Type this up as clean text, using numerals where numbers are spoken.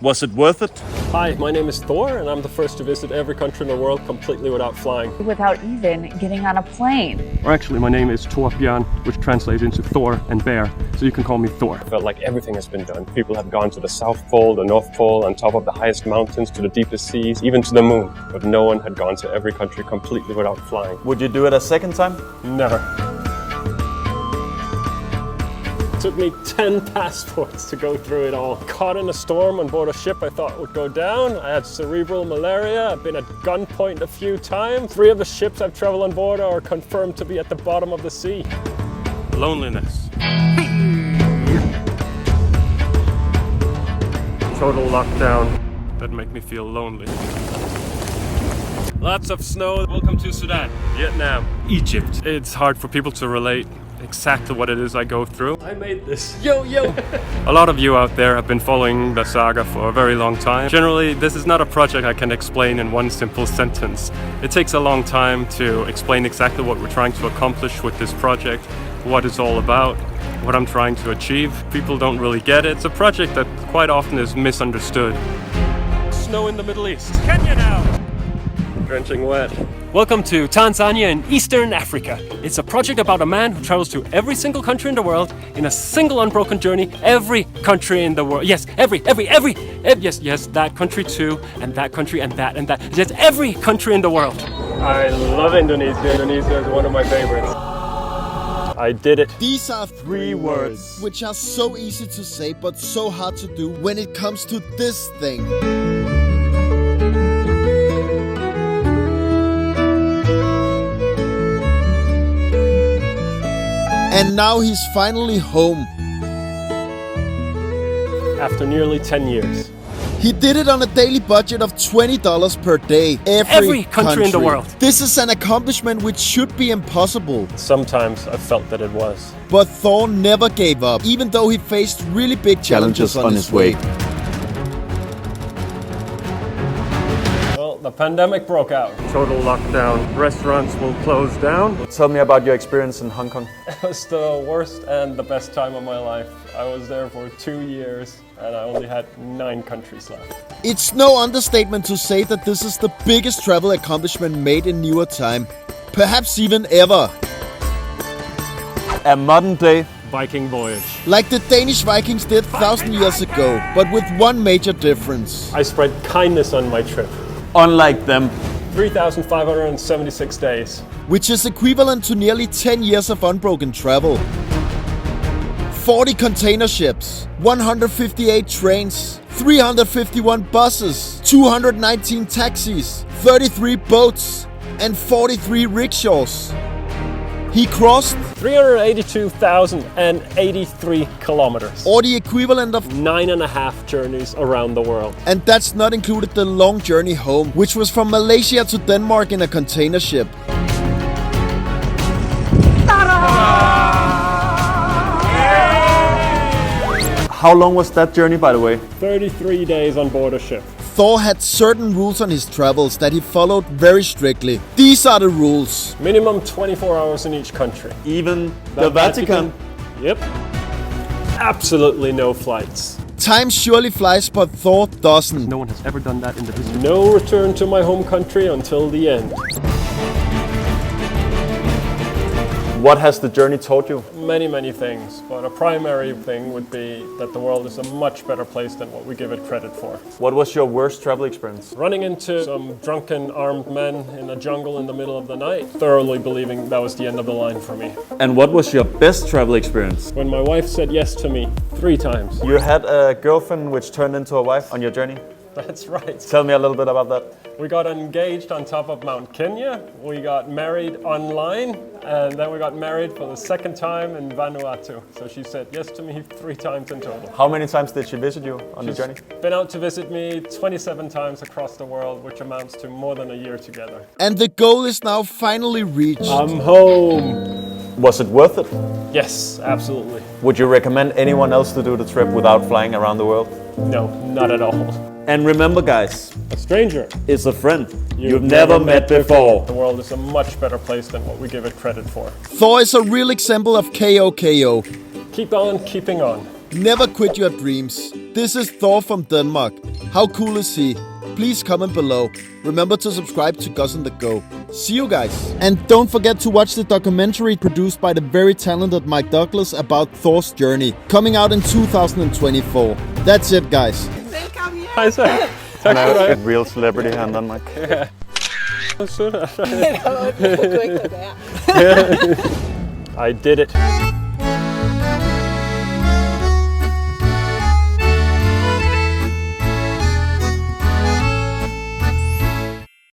Was it worth it? Hi, my name is Thor, and I'm the first to visit every country in the world completely without flying. Without even getting on a plane. Or actually, my name is Torbjörn, which translates into Thor and bear, so you can call me Thor. I felt like everything has been done. People have gone to the South Pole, the North Pole, on top of the highest mountains, to the deepest seas, even to the moon. But no one had gone to every country completely without flying. Would you do it a second time? Never. It took me 10 passports to go through it all. Caught in a storm on board a ship I thought would go down. I had cerebral malaria. I've been at gunpoint a few times. 3 of the ships I've traveled on board are confirmed to be at the bottom of the sea. Loneliness. Total lockdown. That make me feel lonely. Lots of snow. Welcome to Sudan, Vietnam, Egypt. It's hard for people to relate exactly what it is I go through. I made this. Yo! A lot of you out there have been following the saga for a very long time. Generally, this is not a project I can explain in one simple sentence. It takes a long time to explain exactly what we're trying to accomplish with this project, what it's all about, what I'm trying to achieve. People don't really get it. It's a project that quite often is misunderstood. Snow in the Middle East. Kenya now! Drenching wet. Welcome to Tanzania in Eastern Africa. It's a project about a man who travels to every single country in the world in a single unbroken journey. Every country in the world. Yes, every. Yes, that country too, and that country, and that. Yes, every country in the world. I love Indonesia. Indonesia is one of my favorites. I did it. These are 3 words which are so easy to say but so hard to do when it comes to this thing. And now he's finally home. After nearly 10 years. He did it on a daily budget of $20 per day. Every country in the world. This is an accomplishment which should be impossible. Sometimes I felt that it was. But Thor never gave up, even though he faced really big challenges on his way. The pandemic broke out. Total lockdown. Restaurants will close down. Tell me about your experience in Hong Kong. It was the worst and the best time of my life. I was there for 2 years and I only had 9 countries left. It's no understatement to say that this is the biggest travel accomplishment made in newer time. Perhaps even ever. A modern day Viking voyage. Like the Danish Vikings did 1,000 years ago, but with one major difference. I spread kindness on my trip. Unlike them. 3,576 days. Which is equivalent to nearly 10 years of unbroken travel. 40 container ships, 158 trains, 351 buses, 219 taxis, 33 boats, and 43 rickshaws. He crossed 382,083 kilometers. Or the equivalent of 9.5 journeys around the world. And that's not included the long journey home, which was from Malaysia to Denmark in a container ship. How long was that journey, by the way? 33 days on board a ship. Thor had certain rules on his travels that he followed very strictly. These are the rules. Minimum 24 hours in each country. Even the Vatican? Yep. Absolutely no flights. Time surely flies, but Thor doesn't. No one has ever done that in the history. No return to my home country until the end. What has the journey taught you? Many things, but a primary thing would be that the world is a much better place than what we give it credit for. What was your worst travel experience? Running into some drunken armed men in a jungle in the middle of the night, thoroughly believing that was the end of the line for me. And what was your best travel experience? When my wife said yes to me 3 times. You had a girlfriend which turned into a wife on your journey? That's right. Tell me a little bit about that. We got engaged on top of Mount Kenya, we got married online, and then we got married for the 2nd time in Vanuatu. So she said yes to me 3 times in total. How many times did she visit you on the journey? Been out to visit me 27 times across the world, which amounts to more than a year together. And the goal is now finally reached. I'm home. Was it worth it? Yes, absolutely. Would you recommend anyone else to do the trip without flying around the world? No, not at all. And remember, guys, A stranger is a friend you've never met before. The world is a much better place than what we give it credit for. Thor is a real example of KO. Keep on keeping on. Never quit your dreams. This is Thor from Denmark. How cool is he? Please comment below. Remember to subscribe to Gus and the Go. See you guys. And don't forget to watch the documentary produced by the very talented Mike Douglas about Thor's journey, coming out in 2024. That's it, guys. Velkommen hjem. Hej så. Tak Han skal du er have. et real celebrity her i Danmark. Hvor sødt. Det kunne ikke lade være. I did it.